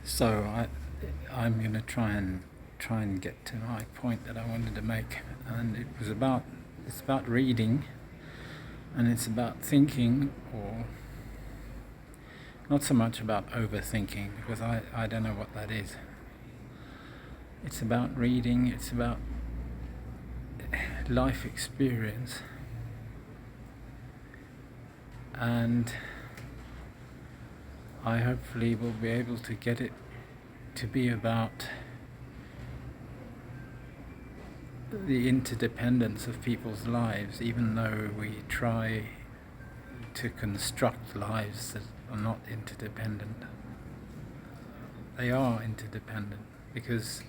So I'm going to try and get to my point that I wanted to make, and it's about reading, and it's about thinking, or not so much about overthinking, because I don't know what that is. It's about reading. It's about life experience, and I hopefully will be able to get it to be about the interdependence of people's lives, even though we try to construct lives that are not interdependent. They are interdependent because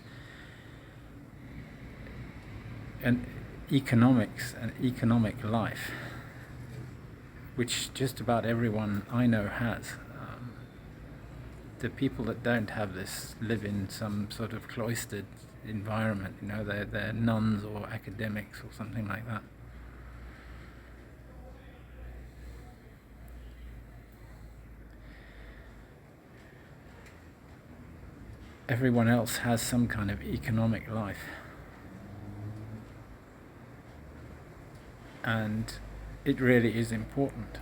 economics and economic life, which just about everyone I know has. The people that don't have this live in some sort of cloistered environment. They're nuns or academics or something like that. Everyone else has some kind of economic life, and it really is important.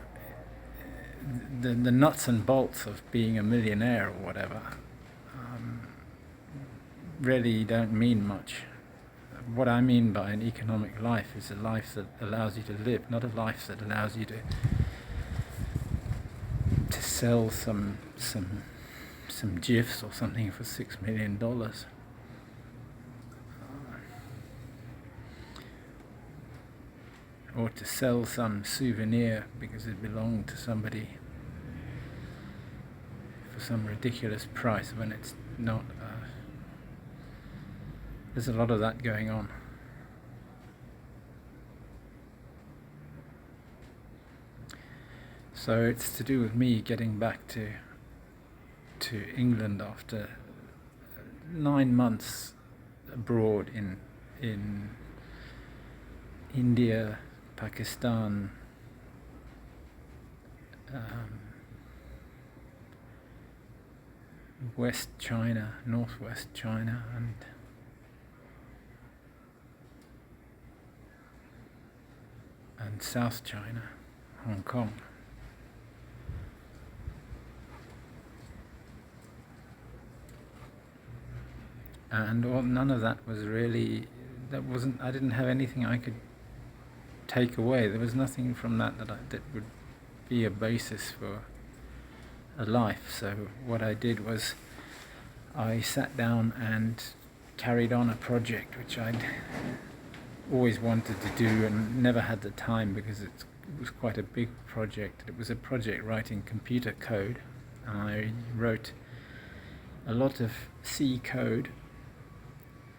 The nuts and bolts of being a millionaire or whatever really don't mean much. What I mean by an economic life is a life that allows you to live, not a life that allows you to sell some GIFs or something for $6 million. Or to sell some souvenir because it belonged to somebody for some ridiculous price when it's not. There's a lot of that going on. So it's to do with me getting back to England after 9 months abroad in India, Pakistan, West China, Northwest China, and South China, Hong Kong. And none of that was really, I didn't have anything I could take away. There was nothing from that would be a basis for a life. So what I did was I sat down and carried on a project which I'd always wanted to do and never had the time because it was quite a big project. It was a project writing computer code, and I wrote a lot of C code.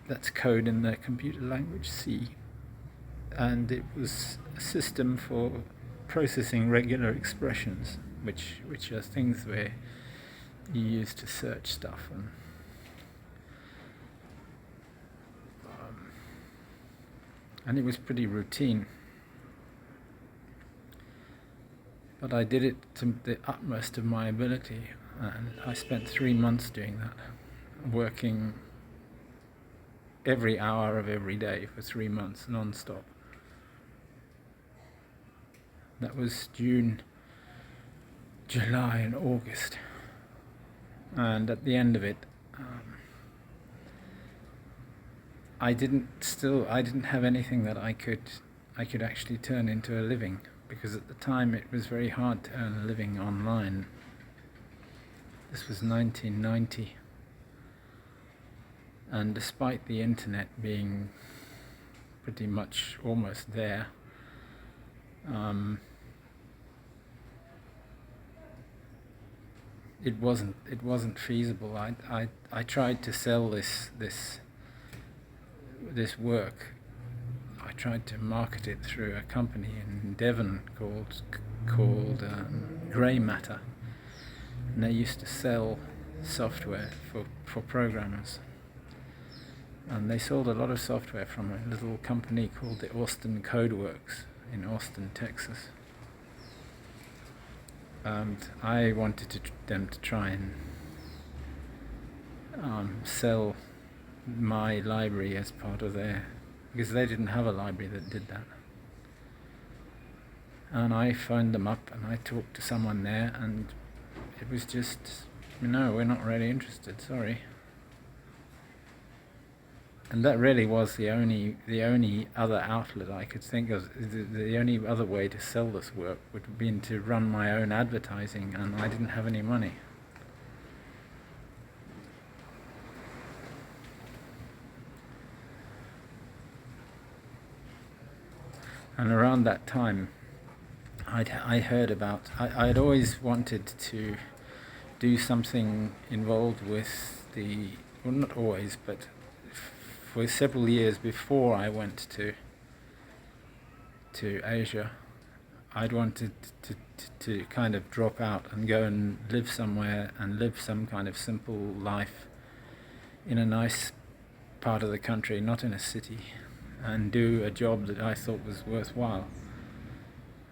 That's code in the computer language C, and it was a system for processing regular expressions, which are things where you use to search stuff, and it was pretty routine. But I did it to the utmost of my ability, and I spent 3 months doing that, working every hour of every day for 3 months non-stop. That was June, July and August, and at the end of it I didn't have anything that I could actually turn into a living, because at the time it was very hard to earn a living online. This was 1990. And despite the internet being pretty much almost there, it wasn't feasible. I tried to sell this work. I tried to market it through a company in Devon called Grey Matter, and they used to sell software for programmers. And they sold a lot of software from a little company called the Austin Codeworks in Austin, Texas. And I wanted them to try and sell my library as part of their, because they didn't have a library that did that. And I phoned them up and I talked to someone there, and it was just, no, we're not really interested, sorry. And that really was the only other outlet I could think of. The only other way to sell this work would have been to run my own advertising, and I didn't have any money. And around that time, I heard about, I'd always wanted to do something involved with well, not always, but for several years before I went to Asia, I'd wanted to kind of drop out and go and live somewhere and live some kind of simple life in a nice part of the country, not in a city, and do a job that I thought was worthwhile.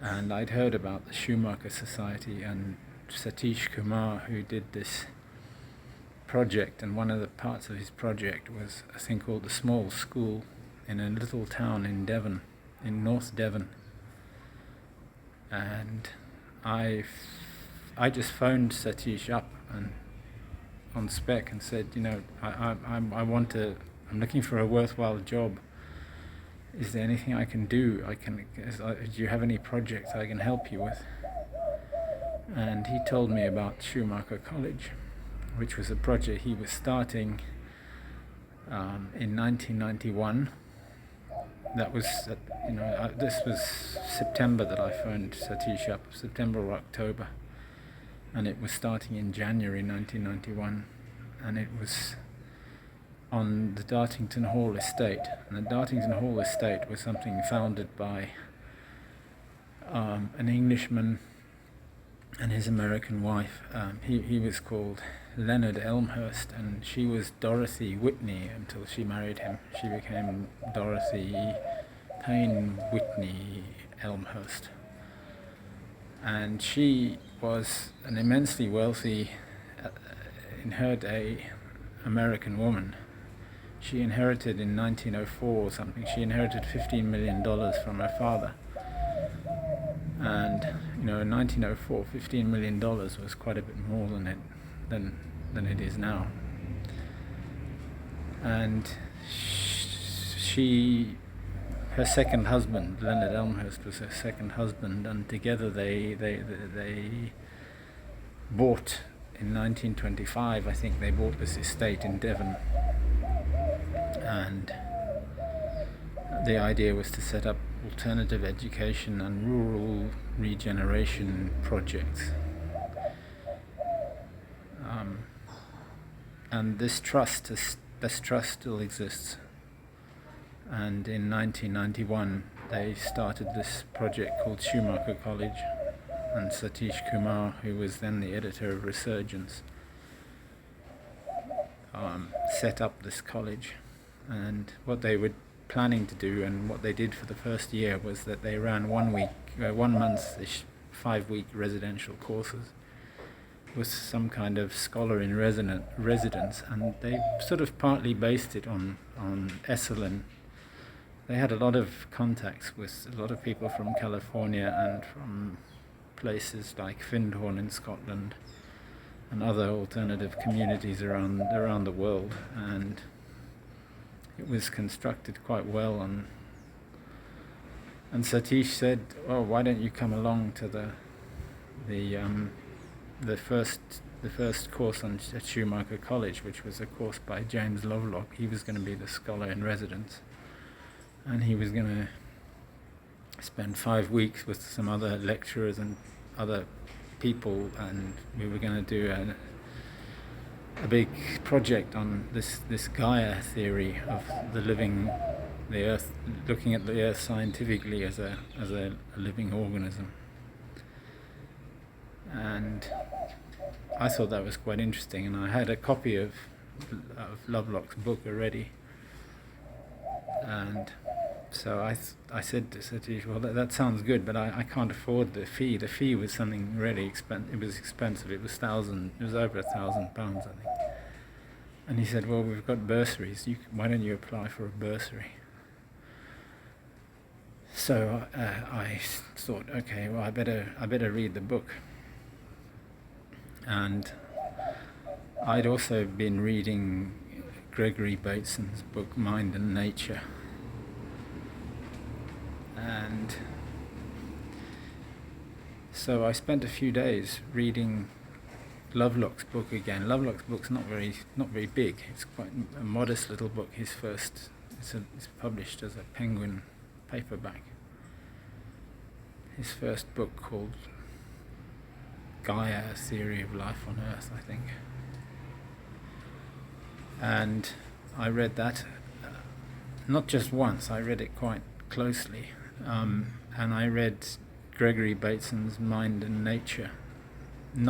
And I'd heard about the Schumacher Society and Satish Kumar, who did this project, and one of the parts of his project was a thing called the Small School in a little town in Devon, in North Devon. And I just phoned Satish up and on spec and said, I'm looking for a worthwhile job. Is there anything I can do? Do you have any projects I can help you with? And he told me about Schumacher College, which was a project he was starting in 1991. That was, this was September that I phoned Satish up, September or October, and it was starting in January 1991, and it was on the Dartington Hall estate. And the Dartington Hall estate was something founded by an Englishman and his American wife. He was called Leonard Elmhurst, and she was Dorothy Whitney until she married him. She became Dorothy Payne Whitney Elmhurst. And she was an immensely wealthy, in her day, American woman. She inherited in 1904 or something, she inherited $15 million from her father. And, in 1904, $15 million was quite a bit more than it is now. And her second husband, Leonard Elmhurst, was her second husband, and together they bought, in 1925, I think they bought this estate in Devon. And the idea was to set up alternative education and rural regeneration projects. And this trust still exists. And in 1991, they started this project called Schumacher College, and Satish Kumar, who was then the editor of Resurgence, set up this college. And what they were planning to do, and what they did for the first year, was that they ran 1 month-ish, 5-week residential courses with some kind of scholar in residence, and they sort of partly based it on Esalen. They had a lot of contacts with a lot of people from California and from places like Findhorn in Scotland and other alternative communities around the world, and it was constructed quite well. And Satish said, "Oh, why don't you come along to the first course at Schumacher College, which was a course by James Lovelock. He was going to be the scholar in residence, and he was going to spend 5 weeks with some other lecturers and other people, and we were going to do a big project on this Gaia theory of the Earth, looking at the Earth scientifically as a living organism." And I thought that was quite interesting, and I had a copy of Lovelock's book already. And so I said to Satish, "Well, that sounds good, but I can't afford the fee." The fee was something really expensive. It was expensive. It was over £1,000, I think. And he said, well, we've got bursaries. Why don't you apply for a bursary? So I thought, okay, well, I better read the book. And I'd also been reading Gregory Bateson's book, Mind and Nature. And so I spent a few days reading Lovelock's book again. Lovelock's book's not very big. It's quite a modest little book. It's published as a Penguin paperback. His first book, called Gaia, A Theory of Life on Earth, I think. And I read that not just once. I read it quite closely, and I read Gregory Bateson's Mind and Nature